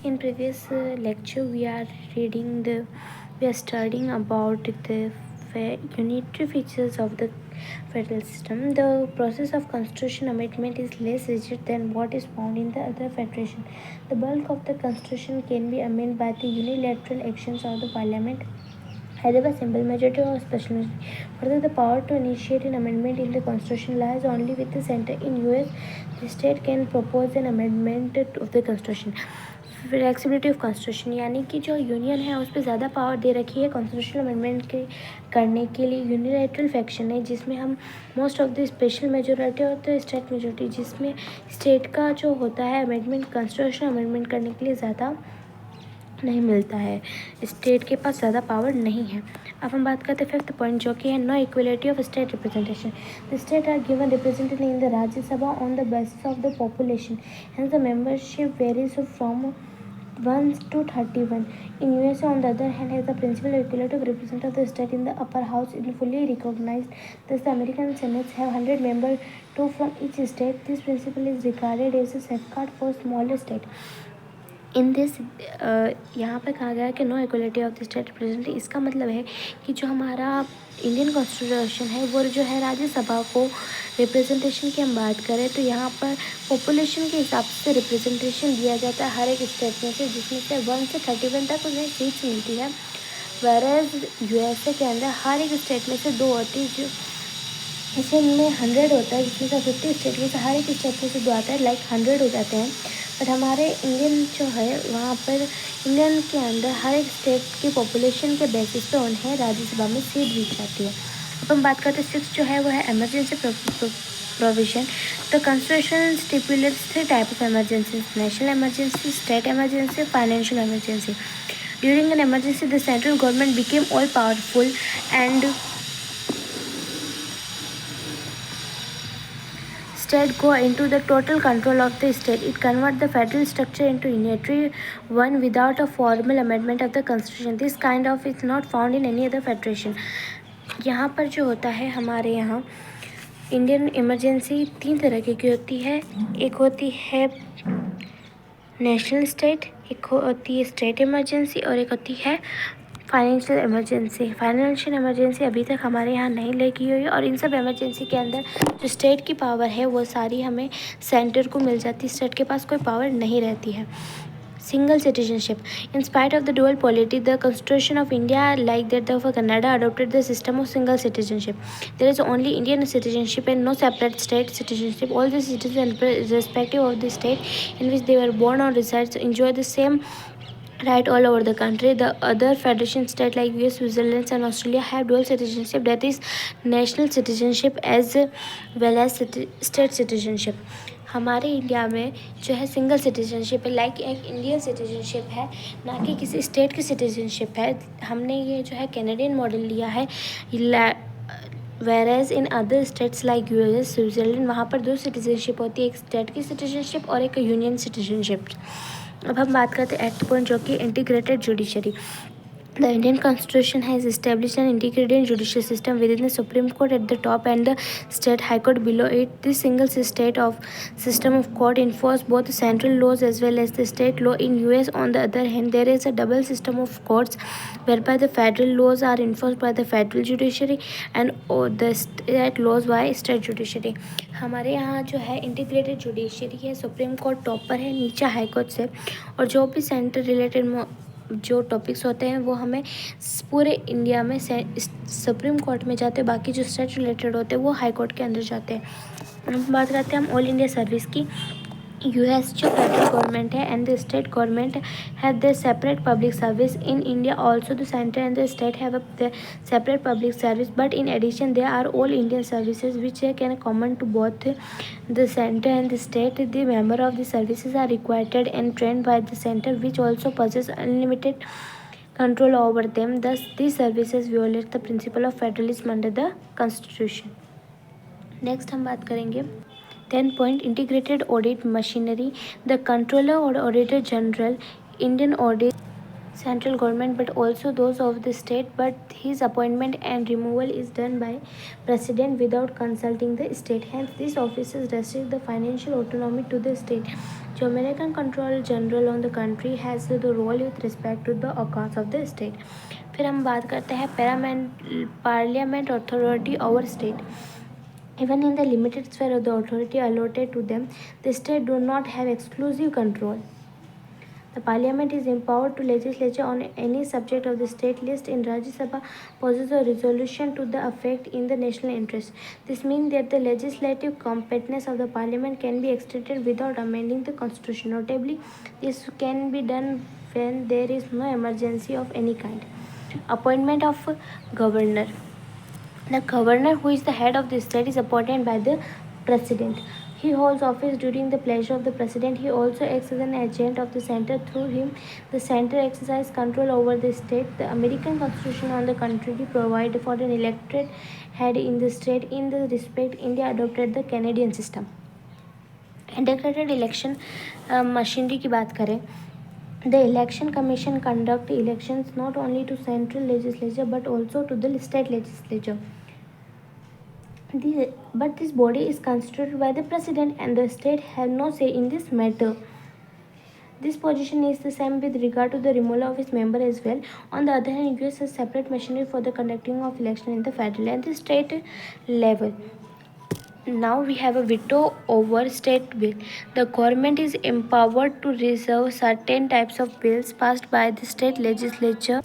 In previous lecture, we are studying about the unitary features of the federal system. The process of constitution amendment is less rigid than what is found in the other federation. The bulk of the constitution can be amended by the unilateral actions of the parliament, either by simple majority or special majority. Further, the power to initiate an amendment in the constitution lies only with the center. In US, the state can propose an amendment of the constitution. Flexibility of constitution, यानी कि जो union है उस पर ज़्यादा power दे रखी है constitutional amendment के करने के लिए. यूनिलैटरल फैक्शन है जिसमें हम most of the special majority और द स्टेट मेजोरिटी, जिसमें स्टेट का जो होता है अमेंडमेंट कॉन्स्टिट्यूशनल अमेंडमेंट करने के लिए ज़्यादा नहीं मिलता है, स्टेट के पास ज़्यादा पावर नहीं है. अब हम बात करते हैं फिफ्थ पॉइंट, जो कि है no equality of state representation. The state are given represented in the Rajya Sabha on the basis of the population, hence the membership varies from 1 to 31. In USA, on the other hand, has the principle of equality of representative of the state in the upper house is fully recognized. Thus, the American Senates have 100 members, 2 from each state. This principle is regarded as a safeguard for smaller states. In this यहाँ पर कहा गया है कि no equality of the state representative. इसका मतलब है कि जो हमारा इंडियन कॉन्स्टिट्यूशन है वो जो है राज्यसभा को रिप्रेजेंटेशन की हम बात करें तो यहाँ पर पॉपुलेशन के हिसाब से रिप्रेजेंटेशन दिया जाता है हर एक स्टेट में से, जिसमें से 1 से 31 तक उन्हें सीट्स मिलती है. वेरएज यूएसए के अंदर हर एक स्टेट में से 2 होती है, जो इसमें 100 होता है, जिसमें से 50 स्टेट में से हर एक स्टेट में से 2 आता है, लाइक 100 हो जाते हैं. बट हमारे इंडियन जो है वहाँ पर इंडियन के अंदर हर एक स्टेट की पॉपुलेशन के बेसिस पे उन्हें राज्यसभा में सीट दी जाती है. अब हम बात करते हैं सिक्स जो है वो है emergency provision. The constitution stipulates 3 type of emergency: national emergency, state emergency, financial emergency. During an emergency the central government became all powerful and state go into the total control of the state. It converts the federal structure into unitary one without a formal amendment of the constitution. This kind of is not found in any other federation. यहाँ पर जो होता है हमारे यहाँ Indian emergency 3 तरह की होती है. एक होती है नेशनल स्टेट, एक होती है स्टेट इमरजेंसी और एक होती है फाइनेंशियल इमरजेंसी. फाइनेंशियल इमरजेंसी अभी तक हमारे यहाँ नहीं लेगी हुई है और इन सब इमरजेंसी के अंदर जो स्टेट की पावर है वो सारी हमें सेंटर को मिल जाती है, स्टेट के पास कोई पावर नहीं रहती है. Single citizenship. In spite of the dual polity, the Constitution of India, like that of Canada, adopted the system of single citizenship. There is only Indian citizenship and no separate state citizenship. All the citizens, irrespective of the state in which they were born or reside, enjoy the same right all over the country. The other federation states like US, Switzerland and Australia have dual citizenship, that is national citizenship as well as state citizenship. हमारे India में जो है single citizenship है, like एक Indian citizenship है, ना कि किसी स्टेट की सिटीजनशिप है. हमने ये जो है कैनेडियन मॉडल लिया है. Whereas in other states like US, Switzerland, वहाँ पर 2 सिटीजनशिप होती है, एक स्टेट की सिटीजनशिप और एक यूनियन सिटीजनशिप. अब हम बात करते हैं एक्ट पॉइंट, जो कि integrated judiciary. The Indian Constitution has established an integrated judicial system within the Supreme Court at the top and the State High Court below it. This single system of court enforces both the central laws as well as the state law. In US, on the other hand, there is a double system of courts whereby the federal laws are enforced by the federal judiciary and the state laws by state judiciary. हमारे यहाँ जो है integrated judiciary है, supreme court top पर है, नीचे high court से, और जो भी सेंटर रिलेटेड जो टॉपिक्स होते हैं वो हमें पूरे इंडिया में सुप्रीम कोर्ट में जाते हैं, बाकी जो स्टेट रिलेटेड होते हैं वो हाई कोर्ट के अंदर जाते हैं. हम बात करते हैं हम ऑल इंडिया सर्विस की. यूएस जो फेडरल गवर्नमेंट है and the state government have the separate public service. In India also the centre and the state have the separate public service, but in addition they are all Indian services which can common to both the center and the state. The member of the services are required and trained by the center, which also possesses unlimited control over them. Thus, these services violate the principle of federalism under the Constitution. Next हम बात करेंगे 10 point integrated audit machinery. The controller or auditor general Indian audit central government but also those of the state, but his appointment and removal is done by president without consulting the state. Hence these offices restrict the financial autonomy to the state. जो American control general on the country has the role with respect to the accounts of the state. फिर हम बात करते हैं parliament authority over state. Even in the limited sphere of the authority allotted to them, the state do not have exclusive control. The parliament is empowered to legislate on any subject of the state list in Rajya Sabha passes a resolution to the effect in the national interest. This means that the legislative competence of the parliament can be extended without amending the constitution. Notably, this can be done when there is no emergency of any kind. Appointment of governor. The governor, who is the head of the state, is appointed by the president. He holds office during the pleasure of the president. He also acts as an agent of the center. Through him, the center exercises control over the state. The American Constitution, on the contrary, provides for an elected head in the state. In the respect, India adopted the Canadian system. Integrated election machinery की बात करें, the election commission conduct elections not only to central legislature but also to the state legislature. But this body is constituted by the president and the state have no say in this matter. This position is the same with regard to the removal of its member as well. On the other hand, US has separate machinery for the conducting of election in the federal and the state level. Now we have a veto over state bill. The government is empowered to reserve certain types of bills passed by the state legislature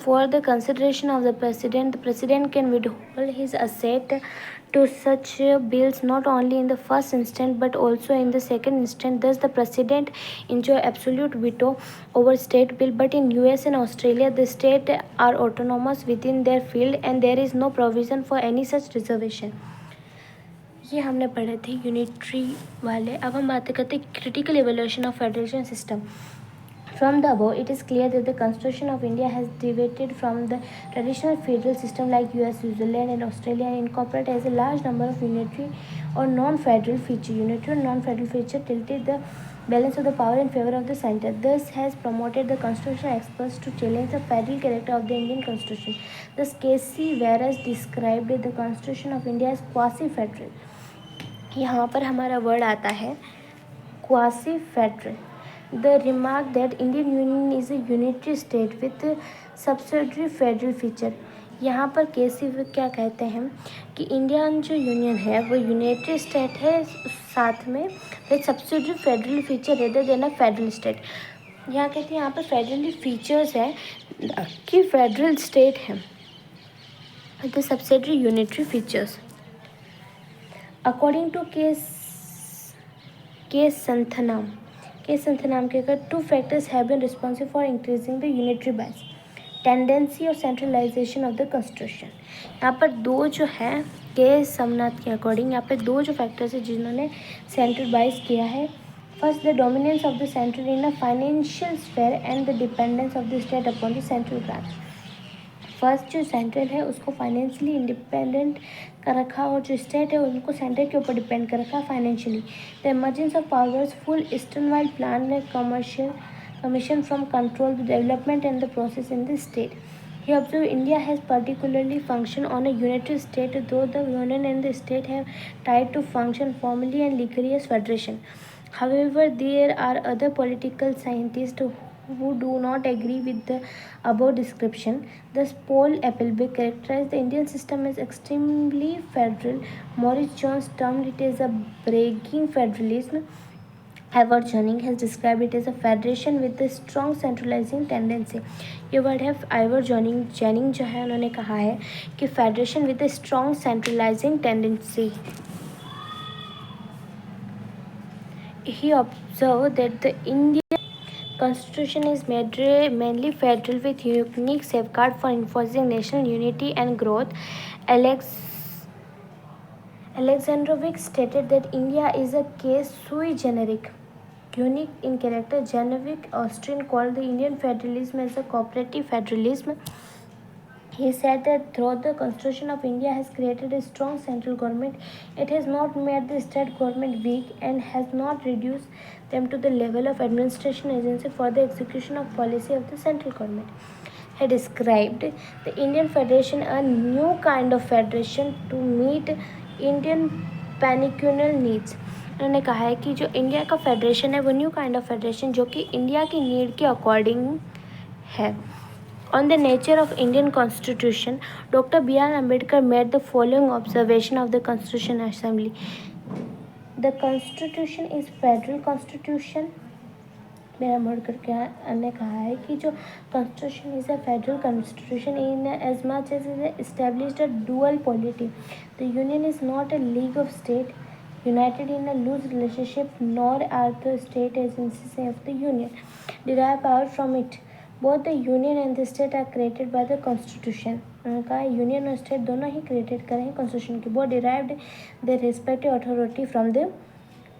for the consideration of the president. The president can withhold his assent to such bills not only in the first instance but also in the second instance. Thus, the president enjoy absolute veto over state bill. But in US and Australia, the states are autonomous within their field and there is no provision for any such reservation. ये हमने पढ़े थे unitary वाले। अब हम बात करते हैं critical evolution of federation system. From the above, it is clear that the Constitution of India has deviated from the traditional federal system like US, Switzerland, and Australia and incorporated a large number of unitary or non-federal features. Unitary or non-federal feature tilted the balance of the power in favor of the center. Thus, has promoted the constitutional experts to challenge the federal character of the Indian Constitution. Thus, K.C. Waras described the Constitution of India as quasi-federal. यहाँ पर हमारा word आता है quasi-federal. The remark that Indian Union is a unitary state with subsidiary federal feature. यहाँ पर केसी क्या कहते हैं कि इंडियन जो यूनियन है वो यूनाइटेड स्टेट है, साथ में एक subsidiary federal feature rather than a federal state. यहाँ कहते हैं यहाँ पर फेडरल फीचर्स है कि फेडरल स्टेट है the subsidiary unitary features. According to case Santhanam के अगर two factors have been responsible for increasing the unitary bias tendency और सेंट्रलाइजेशन ऑफ द कॉन्स्टिट्यूशन। यहाँ पर दो जो है केस समनाथ के अकॉर्डिंग यहाँ पे दो जो फैक्टर्स है जिन्होंने सेंट्रलाइज किया है। First, the dominance of the central in a financial sphere and the dependence of the state upon the central branch. First जो सेंट्रल है उसको फाइनेंशियली इंडिपेंडेंट कर रखा और जो स्टेट है उनको सेंटर के ऊपर डिपेंड कर रखा financially. The emergence of powers full eastern wide plan ने commission from control the development and the process in the state. He observed India has particularly functioned on a unitary state, though the union and the state have tried to function formally and legally as federation. However, there are other political scientists who do not agree with the above description. Thus, Paul Appleby characterized the Indian system as extremely federal. Maurice Jones termed it as a breaking federalism. Edward Jennings has described it as a federation with a strong centralizing tendency. ये word है Ivoire ginning जो है उन्होंने कहा है कि federation with a strong centralizing tendency. He observed that the Indian Constitution is mainly federal with unique safeguard for enforcing national unity and growth. Alexandrovic stated that India is a case sui generis, unique in character. Genevieve Austrian called the Indian federalism as a cooperative federalism. He said that though the Constitution of India has created a strong central government, it has not made the state government weak and has not reduced them to the level of administration agency for the execution of policy of the central government. He described the Indian Federation a new kind of federation to meet Indian peculiar needs. उन्होंने कहा है कि जो India का federation है वो new kind of federation जो कि इंडिया की नीड के अकॉर्डिंग है. On the nature of Indian Constitution, Dr. B.R. Ambedkar made the following observation of the Constitution Assembly. The Constitution is federal constitution. B.R. Ambedkar ने कहा है कि जो Constitution is a federal constitution in as much as it established a dual polity. The Union is not a league of states united in a loose relationship, nor are the state agencies of the Union derive power from it. Both the union and the state are created by the constitution. उन्होंने कहा union और state दोनों he created करे हैं constitution की. Both derived the respective authority from the,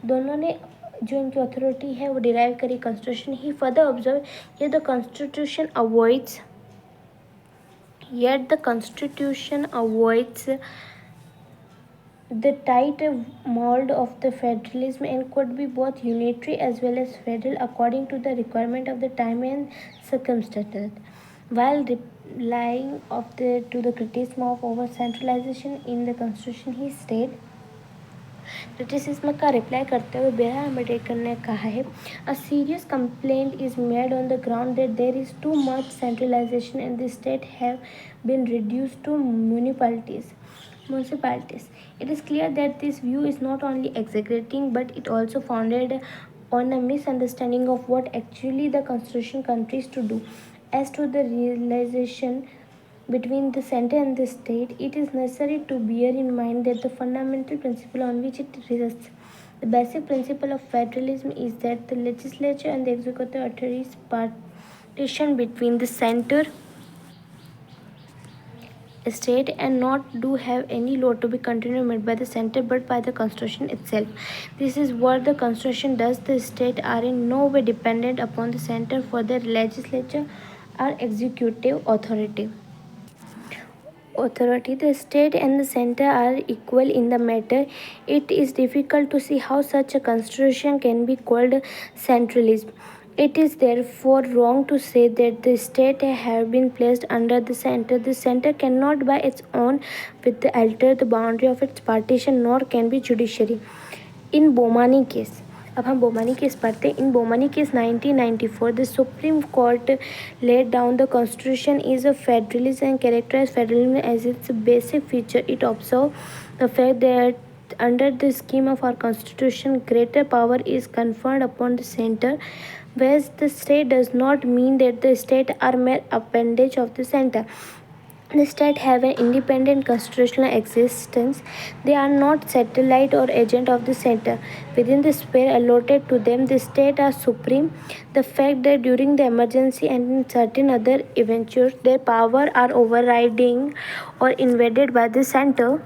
दोनों ने जो इनकी अथॉरिटी है वो डिराइव करी कॉन्स्टिट्यूशन ही. फर्दर ऑब्जर्व ये the constitution avoids, yet the constitution avoids the tight mold of the federalism and could be both unitary as well as federal according to the requirement of the time and circumstances. While replying to the criticism of over centralization in the constitution, he stated, criticism का reply करते हुए B.R. Ambedkar ने कहा है, a serious complaint is made on the ground that there is too much centralisation and the state have been reduced to municipalities. It is clear that this view is not only exaggerating but it also founded on a misunderstanding of what actually the constitution countries to do. As to the realization between the center and the state, it is necessary to bear in mind that the fundamental principle on which it rests, the basic principle of federalism, is that the legislature and the executive authorities partition between the center state and not do have any law to be continued made by the center but by the constitution itself. This is what the constitution does. The state are in no way dependent upon the center for their legislature or executive authority. The state and the center are equal in the matter. It is difficult to see how such a constitution can be called centralism. It is therefore wrong to say that the state have been placed under the center. The center cannot by its own with alter the boundary of its partition, nor can be judiciary. In Bomani case, अब हम बोमानी case पढ़ते हैं. In Bommai case 1994 the supreme court laid down the constitution is a federalist and characterized federalism as its basic feature. It observed the fact that under the scheme of our constitution greater power is conferred upon the center, whereas the state does not mean that the state are mere appendage of the center. The state have an independent constitutional existence. They are not satellite or agent of the center. Within the sphere allotted to them, the state are supreme. The fact that during the emergency and in certain other events, their power are overriding or invaded by the center